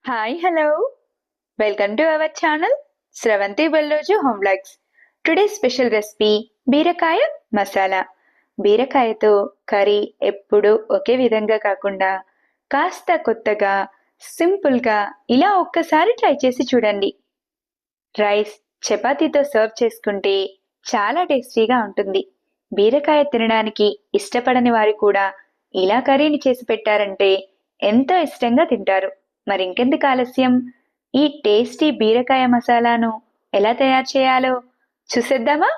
Hi hello welcome to our channel Sravanthi Bellozu home vlogs. Today special recipe beerakaya masala. బీరకాయతో curry ఎప్పుడు ఒకే విధంగా కాకుండా కాస్త కొత్తగా సింపుల్గా ఇలా ఒక్కసారి ట్రై చేసి చూడండి. రైస్ చపాతీతో సర్వ్ చేసుకుంటే చాలా టేస్టీగా ఉంటుంది. బీరకాయ తినడానికి ఇష్టపడని వారు కూడా ఇలా కర్రీని చేసి పెట్టారంటే ఎంతో ఇష్టంగా తింటారు. మరింకెందుకు ఆలస్యం, ఈ టేస్టీ బీరకాయ మసాలాను ఎలా తయారు చేయాలో చూసేద్దామా?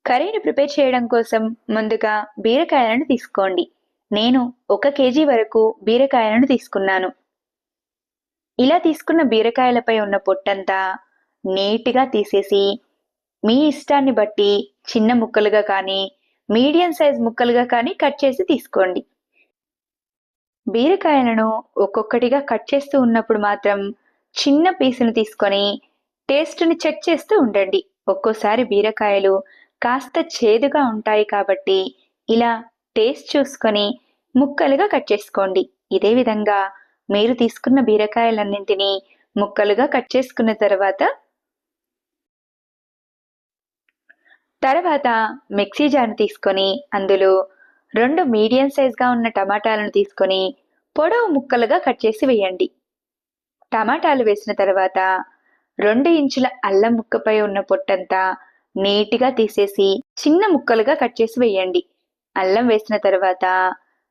కర్రీని ప్రిపేర్ చేయడం కోసం ముందుగా బీరకాయలను తీసుకోండి. నేను 1 కేజీ వరకు బీరకాయలను తీసుకున్నాను. ఇలా తీసుకున్న బీరకాయలపై ఉన్న పొట్టంతా నీట్గా తీసేసి మీ ఇష్టాన్ని బట్టి చిన్న ముక్కలుగా కానీ మీడియం సైజ్ ముక్కలుగా కానీ కట్ చేసి తీసుకోండి. బీరకాయలను ఒక్కొక్కటిగా కట్ చేస్తూ ఉన్నప్పుడు మాత్రం చిన్న పీసును తీసుకొని టేస్ట్ని చెక్ చేస్తూ ఉండండి. ఒక్కోసారి బీరకాయలు కాస్త చేదుగా ఉంటాయి కాబట్టి ఇలా టేస్ట్ చూసుకొని ముక్కలుగా కట్ చేసుకోండి. ఇదే విధంగా మీరు తీసుకున్న బీరకాయలన్నింటినీ ముక్కలుగా కట్ చేసుకున్న తర్వాత మిక్సీ జార్ని తీసుకొని అందులో 2 మీడియం సైజ్గా ఉన్న టమాటాలను తీసుకొని పొడవు ముక్కలుగా కట్ చేసి వేయండి. టమాటాలు వేసిన తర్వాత 2 ఇంచుల అల్లం ముక్కపై ఉన్న పొట్టంతా నీట్గా తీసేసి చిన్న ముక్కలుగా కట్ చేసి వేయండి. అల్లం వేసిన తర్వాత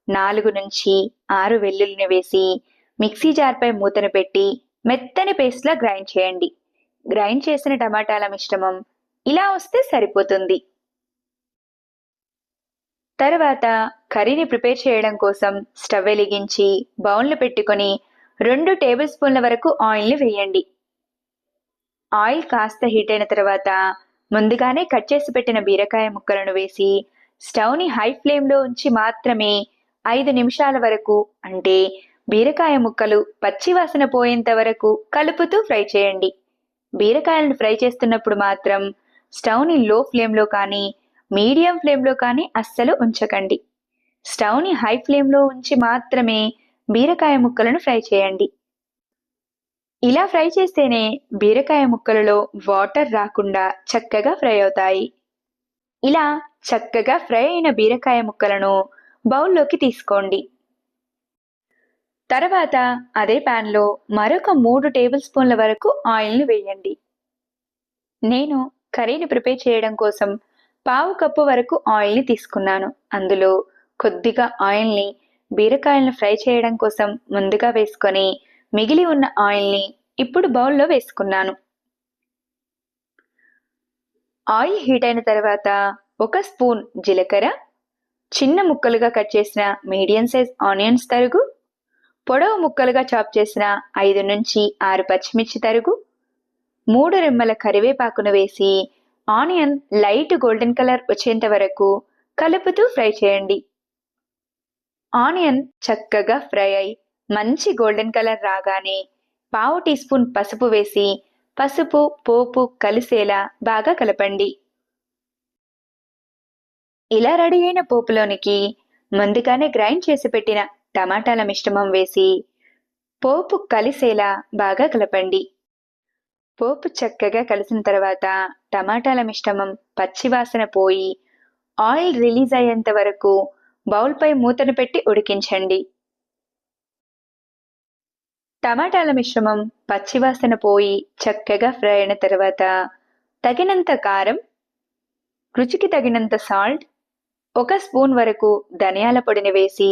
4 నుంచి 6 వెల్లుల్లిని వేసి మిక్సీ జార్పై మూతను పెట్టి మెత్తని పేస్ట్లా గ్రైండ్ చేయండి. గ్రైండ్ చేసిన టమాటాల మిశ్రమం ఇలా వస్తే సరిపోతుంది. తర్వాత కర్రీని ప్రిపేర్ చేయడం కోసం స్టవ్ వెలిగించి బౌల్ను పెట్టుకొని 2 టేబుల్ స్పూన్ల వరకు ఆయిల్ని వేయండి. ఆయిల్ కాస్త హీట్ అయిన తర్వాత ముందుగానే కట్ చేసి పెట్టిన బీరకాయ ముక్కలను వేసి స్టవ్ని హై ఫ్లేమ్లో ఉంచి మాత్రమే 5 నిమిషాల వరకు, అంటే బీరకాయ ముక్కలు పచ్చి వాసన పోయేంత వరకు కలుపుతూ ఫ్రై చేయండి. బీరకాయలను ఫ్రై చేస్తున్నప్పుడు మాత్రం స్టవ్ని లో ఫ్లేమ్లో కానీ మీడియం ఫ్లేమ్లో కానీ అస్సలు ఉంచకండి. స్టవ్ని హై ఫ్లేమ్లో ఉంచి మాత్రమే బీరకాయ ముక్కలను ఫ్రై చేయండి. ఇలా ఫ్రై చేస్తేనే బీరకాయ ముక్కలలో వాటర్ రాకుండా చక్కగా ఫ్రై అవుతాయి. ఇలా చక్కగా ఫ్రై అయిన బీరకాయ ముక్కలను బౌల్లోకి తీసుకోండి. తర్వాత అదే ప్యాన్లో మరొక 3 టేబుల్ స్పూన్ల వరకు ఆయిల్ని వేయండి. నేను కర్రీని ప్రిపేర్ చేయడం కోసం 1/2 కప్పు వరకు ఆయిల్ని తీసుకున్నాను. అందులో కొద్దిగా ఆయిల్ని బీరకాయలను ఫ్రై చేయడం కోసం ముందుగా వేసుకొని మిగిలి ఉన్న ఆయిల్ని ఇప్పుడు బౌల్లో వేసుకున్నాను. ఆయిల్ హీట్ అయిన తర్వాత 1 స్పూన్ జీలకర్ర, చిన్న ముక్కలుగా కట్ చేసిన మీడియం సైజ్ ఆనియన్స్ తరుగు, పొడవు ముక్కలుగా చాప్ చేసిన 5 నుంచి 6 పచ్చిమిర్చి తరుగు, 3 రెమ్మల కరివేపాకును వేసి ఆనియన్ లైట్ గోల్డెన్ కలర్ వచ్చేంత వరకు కలుపుతూ ఫ్రై చేయండి. ఆనియన్ చక్కగా ఫ్రై అయి మంచి గోల్డెన్ కలర్ రాగానే 1/2 టీ స్పూన్ పసుపు వేసి పసుపు పోపు కలిసేలా బాగా కలపండి. ఇలా రెడీ అయిన పోపులోనికి ముందుగానే గ్రైండ్ చేసి పెట్టిన టమాటాల మిశ్రమం వేసి పోపు కలిసేలా బాగా కలపండి. పోపు చక్కగా కలిసిన తర్వాత టమాటాల మిశ్రమం పచ్చివాసన పోయి ఆయిల్ రిలీజ్ అయ్యేంత వరకు బౌల్పై మూతను పెట్టి ఉడికించండి. టమాటాల మిశ్రమం పచ్చివాసన పోయి చక్కగా ఫ్రై అయిన తర్వాత తగినంత కారం, రుచికి తగినంత సాల్ట్, 1 స్పూన్ వరకు ధనియాల పొడిని వేసి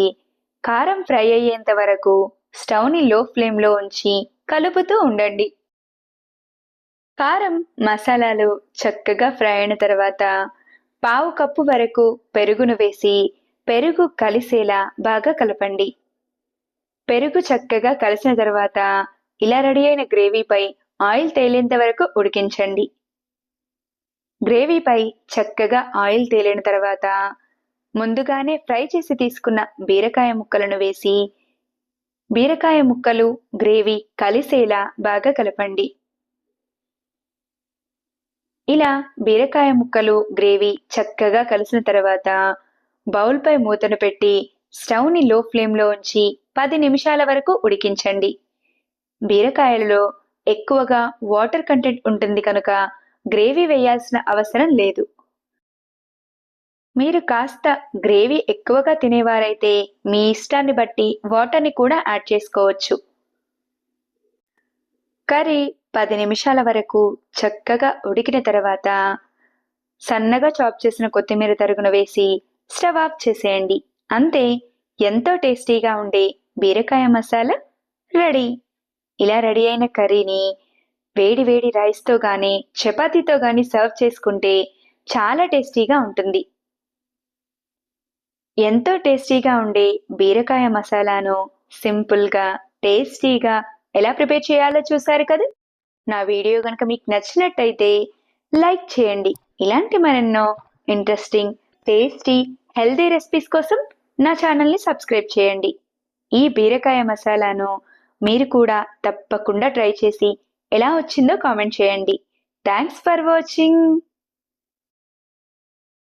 కారం ఫ్రై అయ్యేంత వరకు స్టవ్ని లో ఫ్లేమ్లో ఉంచి కలుపుతూ ఉండండి. కారం మసాలాలు చక్కగా ఫ్రై అయిన తర్వాత 1/2 కప్పు వరకు పెరుగును వేసి పెరుగు కలిసేలా బాగా కలపండి. పెరుగు చక్కగా కలిసిన తర్వాత ఇలా రెడీ అయిన గ్రేవీపై ఆయిల్ తేలేంత వరకు ఉడికించండి. గ్రేవీపై చక్కగా ఆయిల్ తేలిన తర్వాత ముందుగానే ఫ్రై చేసి తీసుకున్న బీరకాయ ముక్కలను వేసి బీరకాయ ముక్కలు గ్రేవీ కలిసేలా బాగా కలపండి. ఇలా బీరకాయ ముక్కలు గ్రేవీ చక్కగా కలిసిన తర్వాత బౌల్పై మూతను పెట్టి స్టవ్ని లో ఫ్లేమ్లో ఉంచి 10 నిమిషాల వరకు ఉడికించండి. బీరకాయలలో ఎక్కువగా వాటర్ కంటెంట్ ఉంటుంది కనుక గ్రేవీ వేయాల్సిన అవసరం లేదు. మీరు కాస్త గ్రేవీ ఎక్కువగా తినేవారైతే మీ ఇష్టాన్ని బట్టి వాటర్ని కూడా యాడ్ చేసుకోవచ్చు. కర్రీ 10 నిమిషాల వరకు చక్కగా ఉడికిన తర్వాత సన్నగా చాప్ చేసిన కొత్తిమీర తరుగును వేసి స్టవ్ ఆఫ్ చేసేయండి. అంతే, ఎంతో టేస్టీగా ఉండే బీరకాయ మసాలా రెడీ. ఇలా రెడీ అయిన కర్రీని వేడి వేడి రైస్తో గానీ చపాతీతో గానీ సర్వ్ చేసుకుంటే చాలా టేస్టీగా ఉంటుంది. ఎంతో టేస్టీగా ఉండే బీరకాయ మసాలాను సింపుల్గా, టేస్టీగా ఎలా ప్రిపేర్ చేయాలో చూశారు కదా. నా వీడియో కనుక మీకు నచ్చినట్టయితే లైక్ చేయండి. ఇలాంటి మరెన్నో ఇంట్రెస్టింగ్, టేస్టీ, హెల్దీ రెసిపీస్ కోసం నా ఛానల్ని సబ్స్క్రైబ్ చేయండి. ఈ బీరకాయ మసాలాను మీరు కూడా తప్పకుండా ట్రై చేసి ఎలా వచ్చిందో కామెంట్ చేయండి. Thanks for watching.